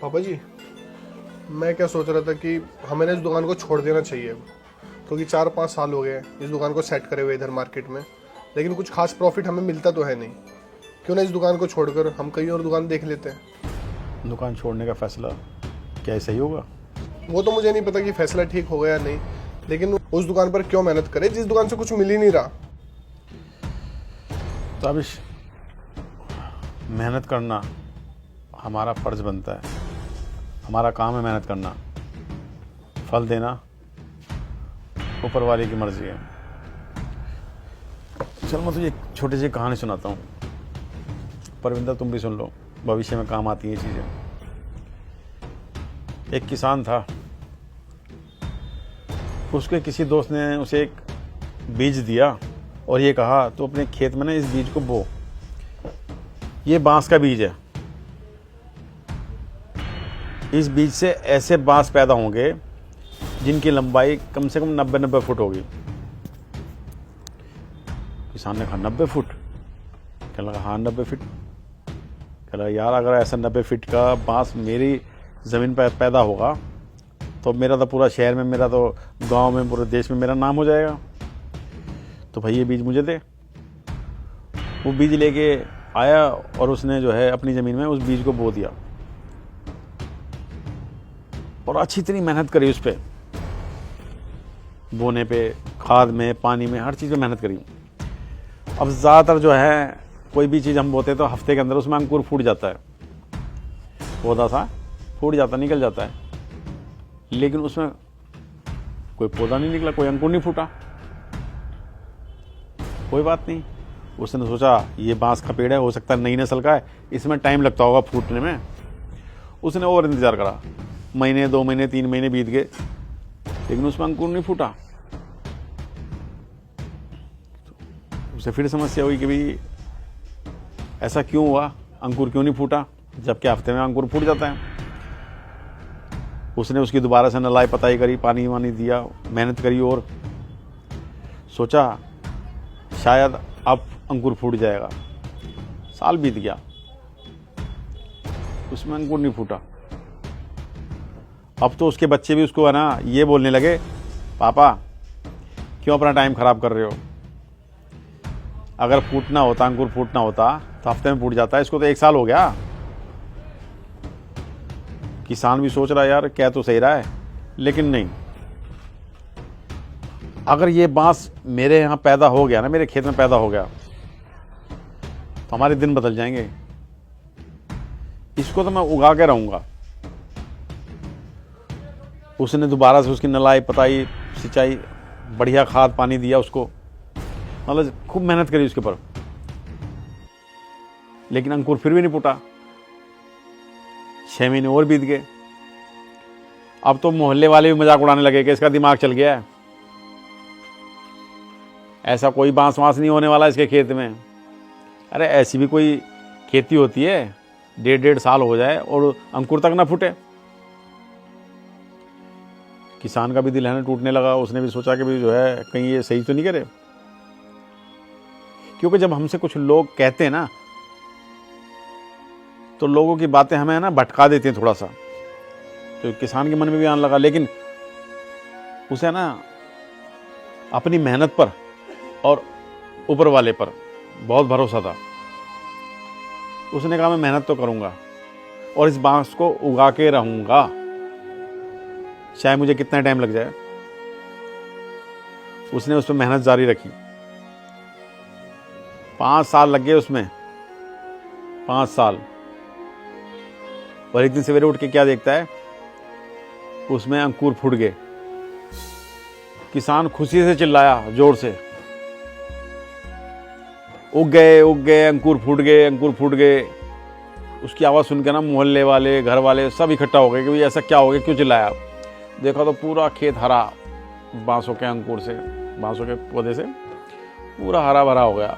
पापा जी, मैं क्या सोच रहा था कि हमें ना इस दुकान को छोड़ देना चाहिए अब, क्योंकि 4-5 साल हो गए हैं इस दुकान को सेट करे हुए इधर मार्केट में, लेकिन कुछ खास प्रॉफिट हमें मिलता तो है नहीं। क्यों ना इस दुकान को छोड़कर हम कहीं और दुकान देख लेते हैं। दुकान छोड़ने का फैसला क्या सही होगा? वो तो मुझे नहीं पता कि फैसला ठीक होगा या नहीं, लेकिन उस दुकान पर क्यों मेहनत करें जिस दुकान से कुछ मिल ही नहीं रहा। तो अब मेहनत करना हमारा फ़र्ज़ बनता है, हमारा काम है मेहनत करना, फल देना ऊपर वाले की मर्ज़ी है। चल मैं तुझे एक छोटी सी कहानी सुनाता हूँ, परविंदर तुम भी सुन लो, भविष्य में काम आती है चीज़ें। एक किसान था, उसके किसी दोस्त ने उसे एक बीज दिया और ये कहा तो अपने खेत में ना इस बीज को बो, ये बांस का बीज है, इस बीज से ऐसे बांस पैदा होंगे जिनकी लंबाई कम से कम 90-90 फुट होगी। किसान ने कहा 90 फुट? कहने लगा हाँ 90 फीट। कह लगा यार अगर ऐसा 90 फीट का बांस मेरी ज़मीन पर पैदा होगा तो मेरा तो पूरा शहर में, मेरा तो गांव में, पूरे देश में मेरा नाम हो जाएगा। तो भाई ये बीज मुझे दे। वो बीज लेके आया और उसने जो है अपनी ज़मीन में उस बीज को बो दिया और अच्छी तरह मेहनत करी उस पर, बोने पे, खाद में, पानी में, हर चीज़ में मेहनत करी। अब ज़्यादातर जो है कोई भी चीज़ हम बोते तो हफ्ते के अंदर उसमें अंकुर फूट जाता है, पौधा सा फूट जाता, निकल जाता है, लेकिन उसमें कोई पौधा नहीं निकला, कोई अंकुर नहीं फूटा। कोई बात नहीं, उसने सोचा ये बांस का पेड़ है, हो सकता है नई नस्ल का है, इसमें टाइम लगता होगा फूटने में। उसने और इंतज़ार करा, महीने, 2 महीने, 3 महीने बीत गए, लेकिन उसमें अंकुर नहीं फूटा। उसे फिर समस्या हुई कि भाई ऐसा क्यों हुआ, अंकुर क्यों नहीं फूटा, जबकि हफ्ते में अंकुर फूट जाता है। उसने उसकी दोबारा से नलाई पताई करी, पानी वानी दिया, मेहनत करी और सोचा शायद अब अंकुर फूट जाएगा। साल बीत गया, उसमें अंकुर नहीं फूटा। अब तो उसके बच्चे भी उसको है ना ये बोलने लगे, पापा क्यों अपना टाइम खराब कर रहे हो, अगर फूटना होता, अंकुर फूटना होता तो हफ्ते में फूट जाता है, इसको तो 1 साल हो गया। किसान भी सोच रहा है यार क्या तो सही रहा है, लेकिन नहीं, अगर ये बांस मेरे यहाँ पैदा हो गया ना, मेरे खेत में पैदा हो गया, तो हमारे दिन बदल जाएंगे, इसको तो मैं उगा के रहूंगा। उसने दोबारा से उसकी नलाई पताई, सिंचाई, बढ़िया खाद पानी दिया उसको, मतलब खूब मेहनत करी उसके ऊपर, लेकिन अंकुर फिर भी नहीं फूटा। 6 महीने और बीत गए। अब तो मोहल्ले वाले भी मजाक उड़ाने लगे कि इसका दिमाग चल गया है, ऐसा कोई बांस वांस नहीं होने वाला इसके खेत में। अरे ऐसी भी कोई खेती होती है 1.5 साल हो जाए और अंकुर तक ना फूटे। किसान का भी दिल है ना टूटने लगा। उसने भी सोचा कि भी जो है कहीं ये सही तो नहीं करे, क्योंकि जब हमसे कुछ लोग कहते हैं ना तो लोगों की बातें हमें ना भटका देती हैं थोड़ा सा। तो किसान के मन में भी आने लगा, लेकिन उसे ना अपनी मेहनत पर और ऊपर वाले पर बहुत भरोसा था। उसने कहा मैं मेहनत तो करूंगा और इस बांस को उगा के रहूंगा, चाहे मुझे कितना टाइम लग जाए। उसने उस पर मेहनत जारी रखी। 5 साल लग गए उसमें, 5 साल। और एक दिन सवेरे उठ के क्या देखता है, उसमें अंकुर फूट गए। किसान खुशी से चिल्लाया जोर से, उग गए, उग गए, अंकुर फूट गए, अंकुर फूट गए। उसकी आवाज़ सुन के ना मोहल्ले वाले, घर वाले सब इकट्ठा हो गए कि भाई ऐसा क्या हो गया, क्यों चिल्लाया। देखा तो पूरा खेत हरा, बांसों के अंकुर से, बांसों के पौधे से पूरा हरा भरा हो गया।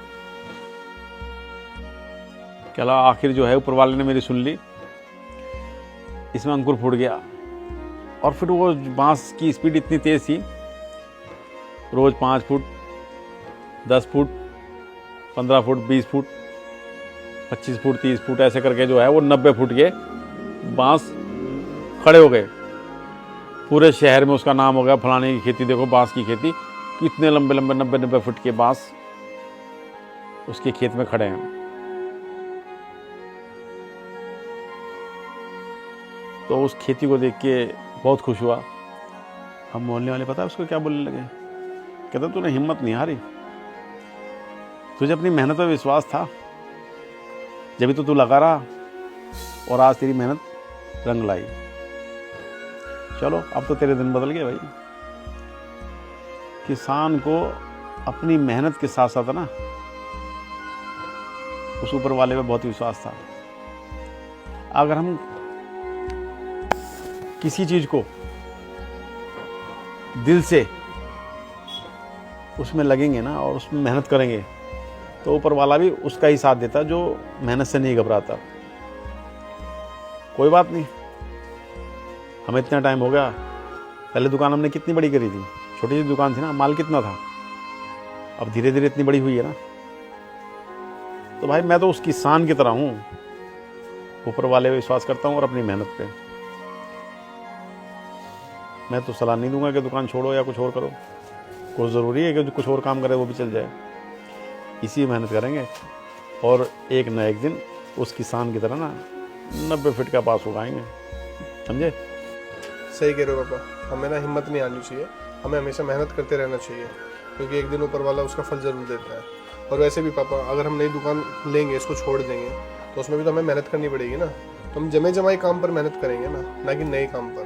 कहला आखिर जो है ऊपर वाले ने मेरी सुन ली, इसमें अंकुर फूट गया। और फिर वो बांस की स्पीड इतनी तेज थी, रोज 5 foot, 10 foot, 15 foot, 20 foot, 25 foot, 30 foot ऐसे करके जो है वो 90 फुट के बांस खड़े हो गए, पूरे शहर में उसका नाम हो गया, फलाने की खेती देखो, बांस की खेती, कितने लंबे लंबे 90-90 फुट के बांस उसके खेत में खड़े हैं। तो उस खेती को देख के बहुत खुश हुआ। हम मोहल्ले वाले पता है उसको क्या बोलने लगे, कहते तूने हिम्मत नहीं हारी, तुझे अपनी मेहनत पर विश्वास था, जब तो तू लगा रहा और आज तेरी मेहनत रंग लाई। चलो अब तो तेरे दिन बदल गए भाई। किसान को अपनी मेहनत के साथ साथ ना उस ऊपर वाले पे बहुत विश्वास था। अगर हम किसी चीज को दिल से उसमें लगेंगे ना और उसमें मेहनत करेंगे तो ऊपर वाला भी उसका ही साथ देता जो मेहनत से नहीं घबराता। कोई बात नहीं, हमें इतना टाइम हो गया, पहले दुकान हमने कितनी बड़ी करी थी, छोटी सी दुकान थी ना, माल कितना था, अब धीरे धीरे इतनी बड़ी हुई है ना। तो भाई मैं तो उस किसान की तरह हूँ, ऊपर वाले पे विश्वास करता हूँ और अपनी मेहनत पे। मैं तो सलाह नहीं दूंगा कि दुकान छोड़ो या कुछ और करो, कुछ ज़रूरी है कि जो कुछ और काम करे वो भी चल जाए। इसी मेहनत करेंगे और एक न एक दिन उस किसान की तरह ना 90 फीट का पास उगाएंगे, समझे? सही कह रहे हो पापा, हमें ना हिम्मत नहीं आनी चाहिए, हमें हमेशा मेहनत करते रहना चाहिए, क्योंकि एक दिन ऊपर वाला उसका फल ज़रूर देता है। और वैसे भी पापा, अगर हम नई दुकान लेंगे, इसको छोड़ देंगे, तो उसमें भी तो हमें मेहनत करनी पड़ेगी ना। तो हम जमे जमाई काम पर मेहनत करेंगे ना कि नए काम पर।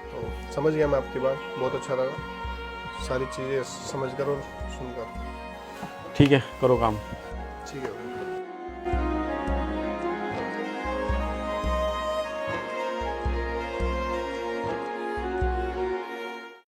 तो समझ गया मैं आपकी बात, बहुत अच्छा लगा सारी चीज़ें समझ कर और सुनकर। ठीक है, करो काम। ठीक है।